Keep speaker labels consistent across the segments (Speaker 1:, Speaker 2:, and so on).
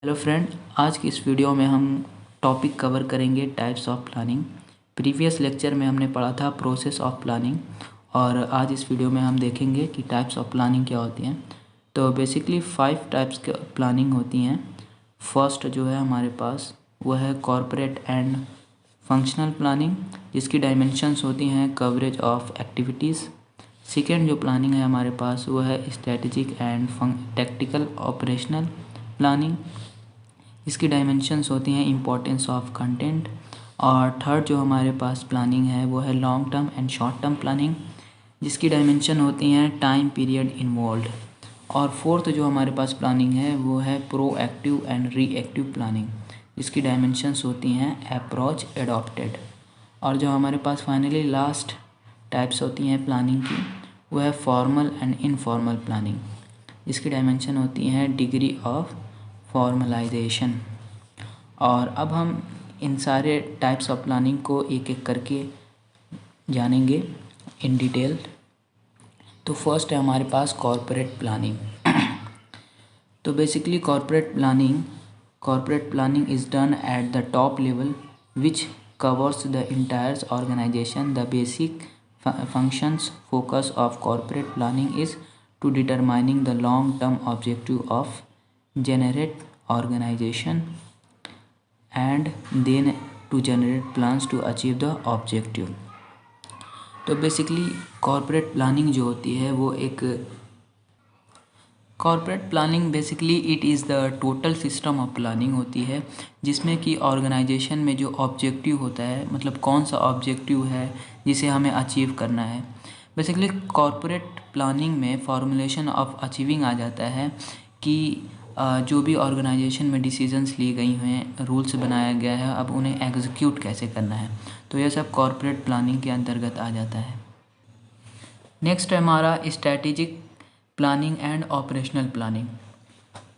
Speaker 1: Hello friend, आज की इस वीडियो में हम टॉपिक कवर करेंगे types of planning. Previous lecture में हमने पढ़ा था प्रोसेस ऑफ प्लानिंग और आज इस वीडियो में हम देखेंगे कि टाइप्स ऑफ प्लानिंग क्या होती हैं। तो बेसिकली 5 टाइप्स की प्लानिंग होती हैं। फर्स्ट जो है हमारे पास वो है कॉरपोरेट एंड फंक्शनल प्लानिंग, जिसकी डायमेंशंस होती हैं कवरेज ऑफ एक्टिविटीज़। सेकेंड जो प्लानिंग है हमारे पास वो है strategic and tactical operational planning, इसकी डायमेंशंस होती हैं इम्पोर्टेंस ऑफ कंटेंट। और थर्ड जो हमारे पास प्लानिंग है वो है long term and short term planning, जिसकी डायमेंशन होती हैं टाइम पीरियड इन्वॉल्व। और फोर्थ जो हमारे पास प्लानिंग है वो है प्रोएक्टिव एंड रीएक्टिव प्लानिंग, जिसकी डायमेंशंस होती हैं अप्रोच एडॉप्टेड। और जो हमारे पास फाइनली लास्ट टाइप्स होती हैं प्लानिंग की वो है फॉर्मल एंड इनफॉर्मल प्लानिंग, जिसकी डायमेंशन होती हैं डिग्री ऑफ फॉर्मलाइजेशन। और अब हम इन सारे टाइप्स ऑफ प्लानिंग को एक एक करके जानेंगे इन डिटेल। तो फर्स्ट है हमारे पास कॉरपोरेट प्लानिंग। तो basically corporate planning is done at the top level which covers the entire organization. The basic functions focus of corporate planning is to determining the long-term objective of generate organization and then to generate plans to achieve the objective. तो basically corporate planning जो होती है वो एक corporate planning basically it is the total system of planning होती है, जिसमें कि ऑर्गेनाइजेशन में जो ऑब्जेक्टिव होता है, मतलब कौन सा ऑब्जेक्टिव है जिसे हमें अचीव करना है। बेसिकली कॉरपोरेट प्लानिंग में फॉर्मुलेशन ऑफ अचीविंग आ जाता है कि जो भी ऑर्गेनाइजेशन में डिसीजंस ली गई हैं, रूल्स बनाया गया है, अब उन्हें एग्जीक्यूट कैसे करना है। तो यह सब कॉरपोरेट प्लानिंग के अंतर्गत आ जाता है। नेक्स्ट है हमारा strategic planning and operational planning.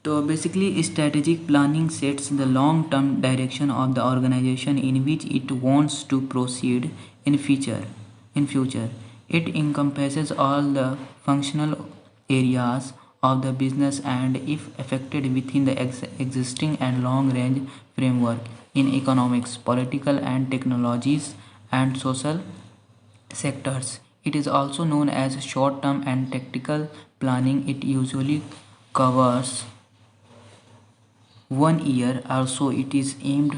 Speaker 1: तो basically strategic planning sets the long term direction of the organization in which it wants to proceed in future. It encompasses all the functional areas of the business and if affected within the existing and long range framework in economics, political and technologies and social sectors. It is also known as short term and tactical planning. It usually covers 1 year or so. It is aimed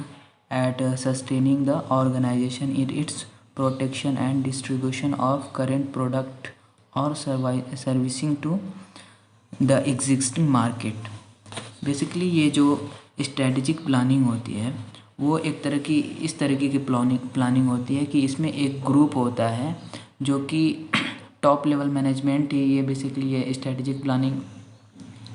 Speaker 1: at sustaining the organization in its protection and distribution of current product or servicing to the existing market. Basically ये जो strategic planning होती है वो एक तरह की इस तरीके की प्लानिंग होती है कि इसमें एक ग्रुप होता है जो कि टॉप लेवल मैनेजमेंट ये बेसिकली ये स्ट्रेटजिक प्लानिंग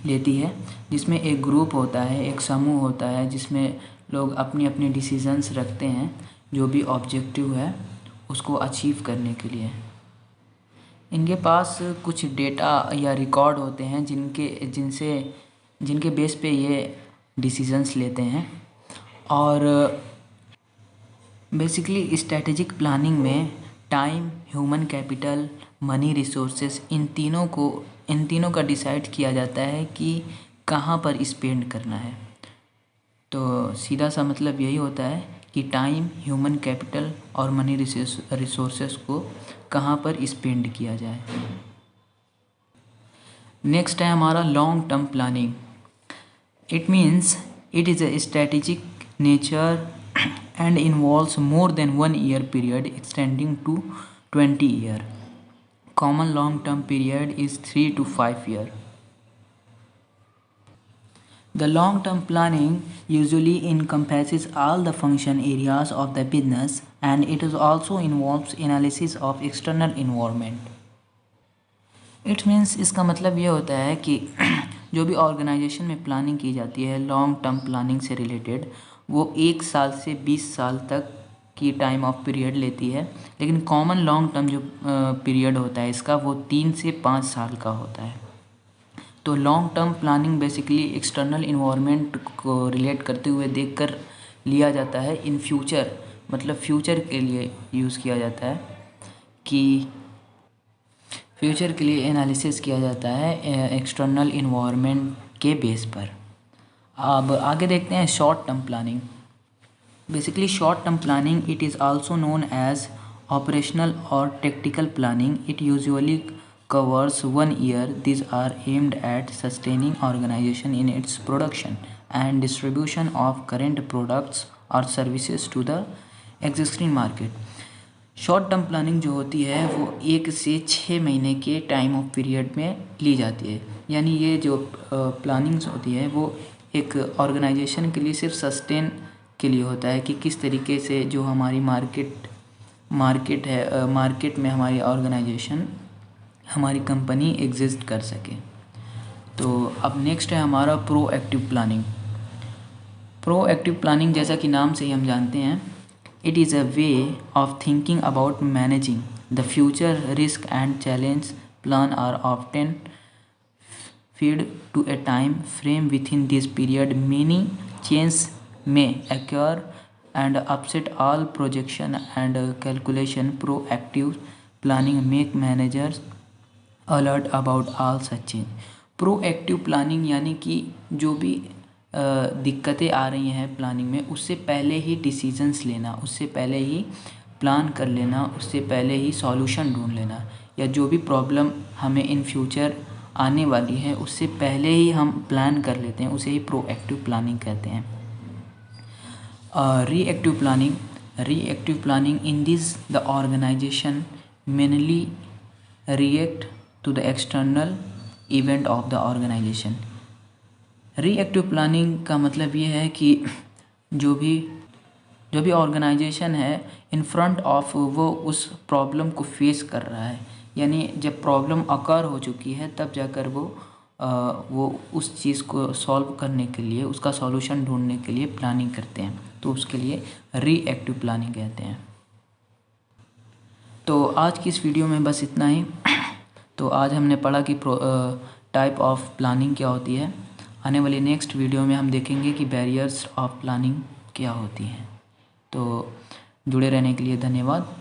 Speaker 1: लेती है, जिसमें एक ग्रुप होता है, एक समूह होता है, जिसमें लोग अपनी अपनी डिसीजंस रखते हैं जो भी ऑब्जेक्टिव है उसको अचीव करने के लिए। इनके पास कुछ डेटा या रिकॉर्ड होते हैं जिनके बेस पे ये डिसीजंस लेते हैं। और बेसिकली स्ट्रैटेजिक प्लानिंग में time, human capital, money resources, इन तीनों का डिसाइड किया जाता है कि कहाँ पर स्पेंड करना है। तो सीधा सा मतलब यही होता है कि टाइम, ह्यूमन कैपिटल और मनी रिसोर्सेस को कहाँ पर स्पेंड किया जाए। नेक्स्ट है हमारा long term planning. It means it is a strategic nature and involves more than 1 year period extending to 20 year. Common long term period is 3 to 5 year. The long term planning usually encompasses all the function areas of the business and it is also involves analysis of external environment. It means इसका मतलब ये होता है कि जो भी organisation में planning की जाती है लॉन्ग टर्म प्लानिंग से रिलेटेड, वो 1 साल से 20 साल तक की टाइम ऑफ पीरियड लेती है, लेकिन कॉमन लॉन्ग टर्म जो पीरियड होता है इसका वो 3 से 5 साल का होता है। तो long term planning basically external environment को रिलेट करते हुए देखकर लिया जाता है इन फ्यूचर, मतलब फ्यूचर के लिए यूज़ किया जाता है कि फ्यूचर के लिए एनालिसिस किया जाता है एक्सटर्नल इन्वायरमेंट के बेस पर। अब आगे देखते हैं short term planning. Basically short term planning it is also known as operational or tactical planning. It usually covers 1 year. These are aimed at sustaining organization in its production and distribution of current products or services to the existing market. Short term planning जो होती है वो 1 से 6 महीने के time of period में ली जाती है। यानी ये जो प्लानिंग्स होती है वो एक ऑर्गेनाइजेशन के लिए सिर्फ सस्टेन के लिए होता है कि किस तरीके से जो हमारी मार्केट है, मार्केट में हमारी ऑर्गेनाइजेशन, हमारी कंपनी एग्जिस्ट कर सके। तो अब नेक्स्ट है हमारा प्रोएक्टिव प्लानिंग। प्रोएक्टिव प्लानिंग जैसा कि नाम से ही हम जानते हैं, it is a way of thinking about managing the future risk and challenge. Plan are often feed to a time frame within this period many change may occur and upset all projection and calculation. Proactive planning make managers alert about all such change. Proactive planning यानी कि जो भी दिक्कतें आ रही हैं planning में, उससे पहले ही डिसीजंस लेना, उससे पहले ही प्लान कर लेना, उससे पहले ही सॉल्यूशन ढूंढ लेना, या जो भी प्रॉब्लम हमें इन फ्यूचर आने वाली है उससे पहले ही हम प्लान कर लेते हैं, उसे ही प्रोएक्टिव प्लानिंग कहते हैं। Reactive planning, in this the organization mainly react to the external event of the organization. Reactive planning का मतलब ये है कि जो भी ऑर्गेनाइजेशन है इन फ्रंट ऑफ वो उस प्रॉब्लम को फेस कर रहा है, यानी जब प्रॉब्लम अकर हो चुकी है तब जाकर वो उस चीज़ को सॉल्व करने के लिए, उसका सॉल्यूशन ढूंढने के लिए प्लानिंग करते हैं, तो उसके लिए रिएक्टिव प्लानिंग कहते हैं। तो आज की इस वीडियो में बस इतना ही। तो आज हमने पढ़ा कि टाइप ऑफ प्लानिंग क्या होती है। आने वाली नेक्स्ट वीडियो में हम देखेंगे कि बैरियर्स ऑफ प्लानिंग क्या होती हैं। तो जुड़े रहने के लिए धन्यवाद।